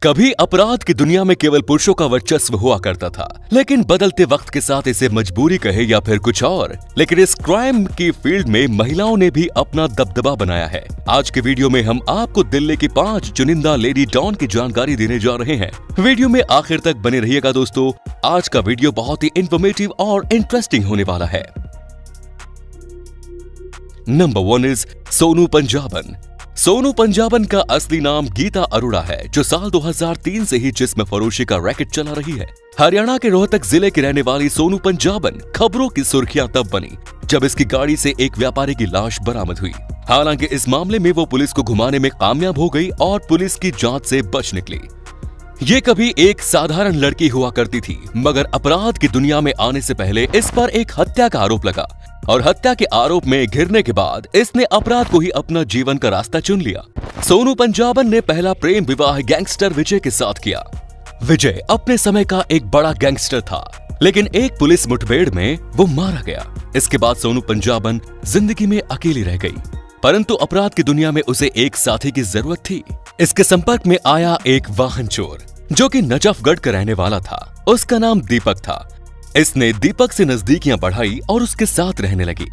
कभी अपराध की दुनिया में केवल पुरुषों का वर्चस्व हुआ करता था, लेकिन बदलते वक्त के साथ इसे मजबूरी कहे या फिर कुछ और, लेकिन इस क्राइम की फील्ड में महिलाओं ने भी अपना दबदबा बनाया है। आज के वीडियो में हम आपको दिल्ली की 5 चुनिंदा लेडी डॉन की जानकारी देने जा रहे हैं। वीडियो में आखिर तक बने रहिएगा दोस्तों। आज का वीडियो बहुत ही इंफॉर्मेटिव और इंटरेस्टिंग होने वाला है। नंबर 1 इज सोनू पंजाबन। सोनू पंजाबन का असली नाम गीता अरोड़ा है, जो साल 2003 से ही जिस्म फरोशी का रैकेट चला रही है। हरियाणा के रोहतक जिले की रहने वाली सोनू पंजाबन खबरों की सुर्खियां तब बनी जब इसकी गाड़ी से एक व्यापारी की लाश बरामद हुई। हालांकि इस मामले में वो पुलिस को घुमाने में कामयाब हो गई और पुलिस की जांच से बच निकली। ये कभी एक साधारण लड़की हुआ करती थी, मगर अपराध की दुनिया में आने से पहले इस पर एक हत्या का आरोप लगा और हत्या के आरोप में घिरने के बाद इसने अपराध को ही अपना जीवन का रास्ता चुन लिया। सोनू पंजाबन ने पहला प्रेम विवाह गैंगस्टर विजय के साथ किया। विजय अपने समय का एक बड़ा गैंगस्टर था, लेकिन एक पुलिस मुठभेड़ में वो मारा गया। इसके बाद सोनू पंजाबन जिंदगी में अकेली रह गई, परंतु अपराध की दुनिया में उसे एक साथी की जरूरत थी। इसके संपर्क में आया एक वाहन चोर जो कि नजफगढ़ का रहने वाला था। उसका नाम दीपक था। इसने दीपक से नजदीकियां बढ़ाई और उसके साथ रहने लगी,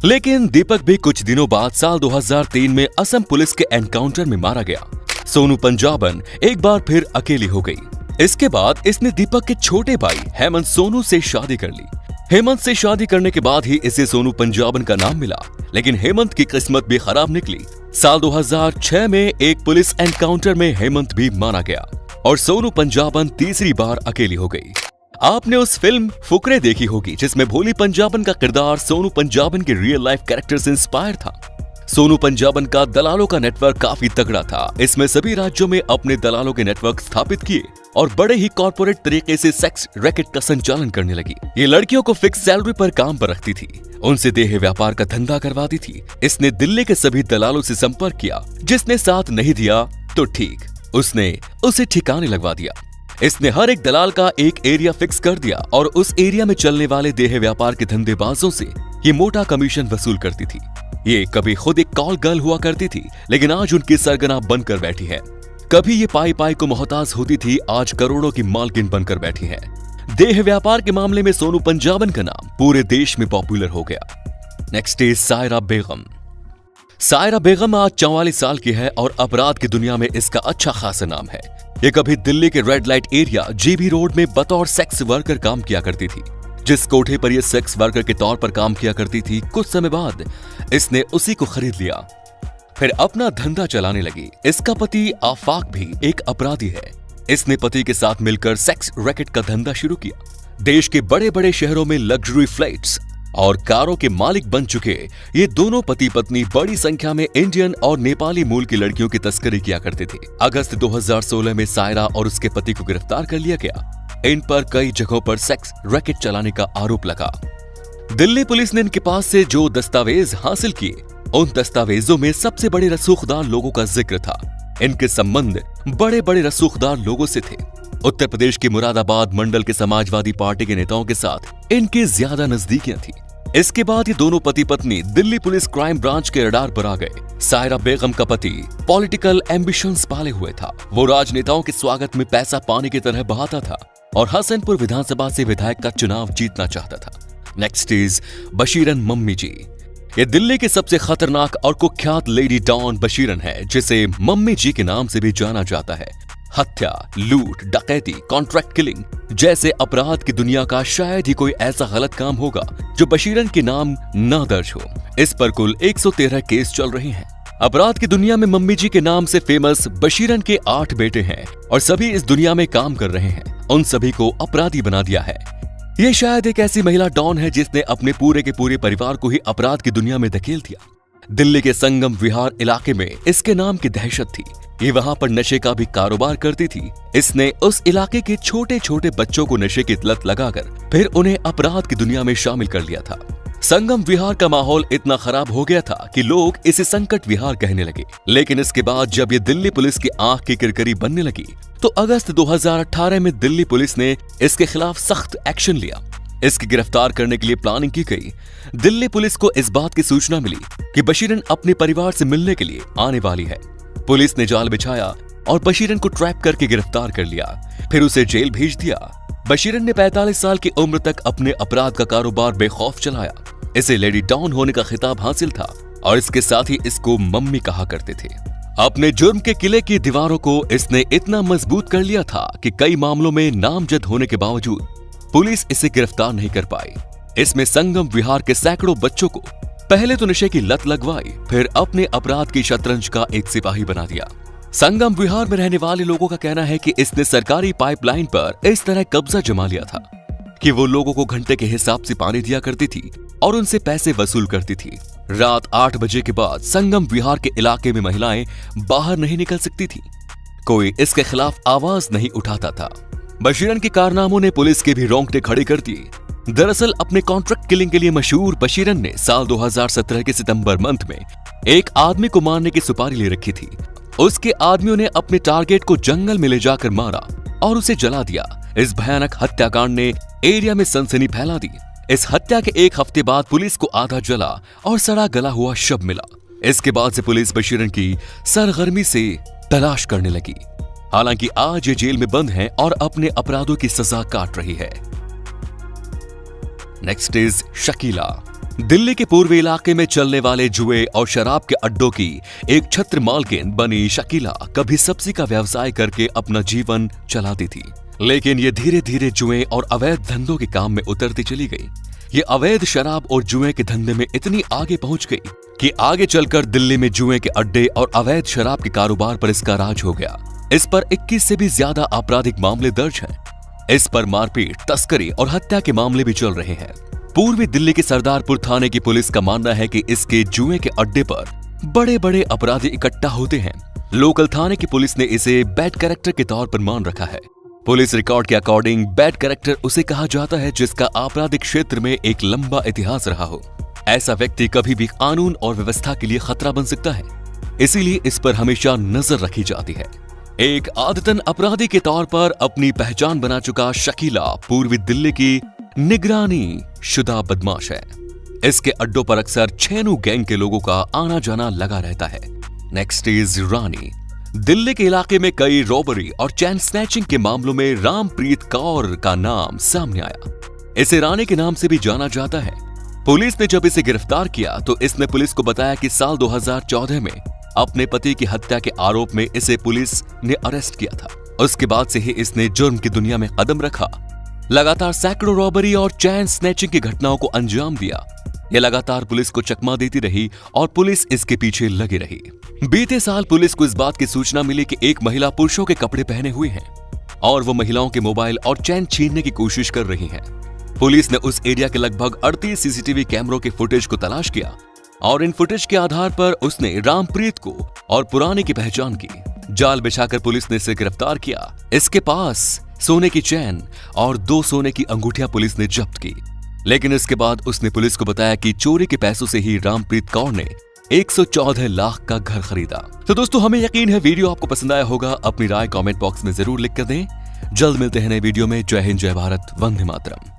लेकिन दीपक भी कुछ दिनों बाद साल 2003 में असम पुलिस के एनकाउंटर में मारा गया। सोनू पंजाबन एक बार फिर अकेली हो गई। इसके बाद इसने दीपक के छोटे भाई हेमंत सोनू से शादी कर ली। हेमंत से शादी करने के बाद ही इसे सोनू पंजाबन का नाम मिला, लेकिन हेमंत की किस्मत भी खराब निकली। साल 2006 में एक पुलिस एनकाउंटर में हेमंत भी मारा गया और सोनू पंजाबन तीसरी बार अकेली हो गई। आपने उस फिल्म फुकरे देखी होगी, जिसमें भोली पंजाबन का किरदार सोनू पंजाबन के रियल लाइफ कैरेक्टर से इंस्पायर था। सोनू पंजाबन का दलालों का नेटवर्क काफी तगड़ा था। इसमें सभी राज्यों में अपने दलालों के नेटवर्क स्थापित किए और बड़े ही कॉर्पोरेट तरीके से सेक्स रैकेट का संचालन करने लगी। ये लड़कियों को फिक्स सैलरी पर काम पर रखती थी, उनसे देह व्यापार का धंधा करवाती थी। इसने दिल्ली के सभी दलालों से संपर्क किया। जिसने साथ नहीं दिया तो ठीक, उसने उसे ठिकाने लगवा दिया। इसने हर एक दलाल का एक एरिया फिक्स कर दिया और उस एरिया में चलने वाले देह व्यापार के धंधेबाजों से ये मोटा कमीशन वसूल करती थी। ये कभी खुद एक कॉल गर्ल हुआ करती थी, लेकिन आज उनकी सरगना बनकर बैठी है। कभी ये पाई पाई को मोहताज होती थी, आज करोड़ों की मालकिन बनकर बैठी है। देह व्यापार के मामले में सोनू पंजाबन का नाम पूरे देश में पॉपुलर हो गया। नेक्स्ट इज सायरा बेगम। सायरा बेगम आज 44 साल की है और अपराध की दुनिया में इसका अच्छा खासा नाम है। ये कभी दिल्ली के red light area GB road में बतौर सेक्स वर्कर काम किया करती थी। जिस कोठे पर ये सेक्स वर्कर के तौर पर काम किया करती थी, कुछ समय बाद इसने उसी को खरीद लिया, फिर अपना धंधा चलाने लगी। इसका पति आफाक भी एक अपराधी है। इसने पति के साथ मिलकर सेक्स रैकेट का धंधा शुरू किया। देश के बड़े बड़े शहरों में लग्जरी फ्लाइट्स और कारों के मालिक बन चुके ये दोनों पति पत्नी बड़ी संख्या में इंडियन और नेपाली मूल की लड़कियों की तस्करी किया करते थे। अगस्त 2016 में सायरा और उसके पति को गिरफ्तार कर लिया गया। इन पर कई जगहों पर सेक्स रैकेट चलाने का आरोप लगा। दिल्ली पुलिस ने इनके पास से जो दस्तावेज हासिल किए, उन दस्तावेजों में सबसे बड़े रसूखदार लोगों का जिक्र था। इनके संबंध बड़े बड़े रसूखदार लोगों से थे। उत्तर प्रदेश के मुरादाबाद मंडल के समाजवादी पार्टी के नेताओं के साथ इनकी ज्यादा नजदीकियां थी। इसके बाद ये दोनों पति पत्नी दिल्ली पुलिस क्राइम ब्रांच के रडार पर आ गए। सायरा बेगम का पति पॉलिटिकल एम्बिशंस पाले हुए था। वो राजनेताओं के स्वागत में पैसा पानी की तरह बहाता था और हसनपुर विधानसभा से विधायक का चुनाव जीतना चाहता था। नेक्स्ट इज बशीरन मम्मी जी। ये दिल्ली के सबसे खतरनाक और कुख्यात लेडी डॉन बशीरन है, जिसे मम्मी जी के नाम से भी जाना जाता है। हत्या, लूट, डकैती, कॉन्ट्रैक्ट किलिंग जैसे अपराध की दुनिया का शायद ही कोई ऐसा गलत काम होगा जो बशीरन के नाम न दर्ज हो। इस पर कुल 113 केस चल रहे हैं। अपराध की दुनिया में मम्मी जी के नाम से फेमस बशीरन के 8 बेटे हैं और सभी इस दुनिया में काम कर रहे हैं। उन सभी को अपराधी बना दिया है। ये शायद एक ऐसी महिला डॉन है जिसने अपने पूरे के पूरे परिवार को ही अपराध की दुनिया में धकेल दिया। दिल्ली के संगम विहार इलाके में इसके नाम की दहशत थी। ये वहां पर नशे का भी कारोबार करती थी। इसने उस इलाके के छोटे छोटे बच्चों को नशे की लत लगाकर फिर उन्हें अपराध की दुनिया में शामिल कर लिया था। संगम विहार का माहौल इतना खराब हो गया था कि लोग इसे संकट विहार कहने लगे। लेकिन इसके बाद जब ये दिल्ली पुलिस की आंख की किरकिरी बनने लगी, तो अगस्त 2018 में दिल्ली पुलिस ने इसके खिलाफ सख्त एक्शन लिया। इसकी गिरफ्तार करने के लिए प्लानिंग की गई। दिल्ली पुलिस को इस बात की सूचना मिली कि बशीरन अपने परिवार से मिलने के लिए आने वाली है। पुलिस ने जाल बिछाया और बशीरन को ट्रैप करके गिरफ्तार कर लिया, फिर उसे जेल भेज दिया। बशीरन ने 45 साल की उम्र तक अपने अपराध का कारोबार बेखौफ चलाया। इसे लेडी डॉन होने का खिताब हासिल था और इसके साथ ही इसको मम्मी कहा करते थे। अपने जुर्म के किले की दीवारों को इसने इतना मजबूत कर लिया था कि कई मामलों में नामजद होने के बावजूद पुलिस इसे गिरफ्तार नहीं कर पाई। इसमें संगम विहार के सैकड़ों बच्चों को पहले तो नशे की लत लगवाई, फिर अपने अपराध की शतरंज का एक सिपाही बना दिया। संगम विहार में रहने वाले लोगों का कहना है कि इसने सरकारी पाइपलाइन पर इस तरह कब्जा जमा लिया था कि वो लोगों को घंटे के हिसाब से पानी दिया करती थी और उनसे पैसे वसूल करती थी। रात 8 बजे के बाद संगम विहार के इलाके में महिलाएं बाहर नहीं निकल सकती थी। कोई इसके खिलाफ आवाज नहीं उठाता था। बशीरन के कारनामों ने पुलिस के भी रोंगटे खड़े कर दिए। दरअसल अपने कॉन्ट्रैक्ट किलिंग के लिए मशहूर बशीरन ने साल 2017 के सितंबर मंथ में एक आदमी को मारने की सुपारी ले रखी थी। उसके आदमियों ने अपने टारगेट को जंगल में ले जाकर मारा और उसे जला दिया। इस भयानक हत्याकांड ने एरिया में सनसनी फैला दी। इस हत्या के एक हफ्ते बाद पुलिस को आधा जला और सड़ा गला हुआ शव मिला। इसके बाद से पुलिस बशीरन की सरगर्मी से तलाश करने लगी। हालांकि आज ये जेल में बंद है और अपने अपराधों की सजा काट रही है। Next is Shakeela. दिल्ली के पूर्वी इलाके में चलने वाले जुए और शराब के अड्डों की एक छत्र मालकिन बनी शकीला कभी सब्जी का व्यवसाय करके अपना जीवन चलाती थी, लेकिन ये धीरे धीरे जुए और अवैध धंधों के काम में उतरती चली गई। ये अवैध शराब और जुए के धंधे में इतनी आगे पहुंच गई कि आगे चलकर दिल्ली में जुए के अड्डे और अवैध शराब के कारोबार पर इसका राज हो गया। इस पर 21 से भी ज्यादा आपराधिक मामले दर्ज हैं। इस पर मारपीट, तस्करी और हत्या के मामले भी चल रहे हैं। पूर्वी दिल्ली के सरदारपुर थाने की पुलिस का मानना है कि इसके जुए के अड्डे पर बड़े बड़े अपराधी इकट्ठा होते हैं। लोकल थाने की पुलिस ने इसे बैड कैरेक्टर के तौर पर मान रखा है। पुलिस रिकॉर्ड के अकॉर्डिंग बैड कैरेक्टर उसे कहा जाता है जिसका आपराधिक क्षेत्र में एक लंबा इतिहास रहा हो। ऐसा व्यक्ति कभी भी कानून और व्यवस्था के लिए खतरा बन सकता है, इसीलिए इस पर हमेशा नजर रखी जाती है। एक आदतन अपराधी के तौर पर अपनी पहचान बना चुका शकीला पूर्वी दिल्ली की निगरानी शुदा बदमाश है। इसके अड्डों पर अक्सर छेनू गैंग के लोगों का आना जाना लगा रहता है। नेक्स्ट इज रानी। दिल्ली के इलाके में कई रॉबरी और चैन स्नैचिंग के मामलों में रामप्रीत कौर का नाम सामने आया। इसे रानी के नाम से भी जाना जाता है। पुलिस ने जब इसे गिरफ्तार किया तो इसने पुलिस को बताया कि साल 2014 में अपने पति की हत्या के आरोप में इसे पुलिस ने अरेस्ट किया था। उसके बाद से ही इसने जुर्म की दुनिया में कदम रखा। लगातार सैकड़ों रॉबरी और चैन स्नैचिंग की घटनाओं को अंजाम दिया। यह लगातार पुलिस को चकमा देती रही और पुलिस इसके पीछे लगी रही। बीते साल पुलिस को इस बात की सूचना मिली कि एक महिला पुरुषों के कपड़े पहने हुए हैं और वो महिलाओं के मोबाइल और चैन छीनने की कोशिश कर रही हैं। पुलिस ने उस एरिया के लगभग 38 सीसीटीवी कैमरों के फुटेज को तलाश किया और इन फुटेज के आधार पर उसने रामप्रीत को और पुराने की पहचान की। जाल बिछाकर पुलिस ने इसे गिरफ्तार किया। इसके पास सोने की चैन और 2 सोने की अंगूठियां पुलिस ने जब्त की, लेकिन इसके बाद उसने पुलिस को बताया कि चोरी के पैसों से ही रामप्रीत कौर ने 114 लाख का घर खरीदा। तो दोस्तों, हमें यकीन है वीडियो आपको पसंद आया होगा। अपनी राय कमेंट बॉक्स में जरूर लिख कर दें। जल्द मिलते हैं नए वीडियो में। जय हिंद, जय भारत, वंदे मातरम।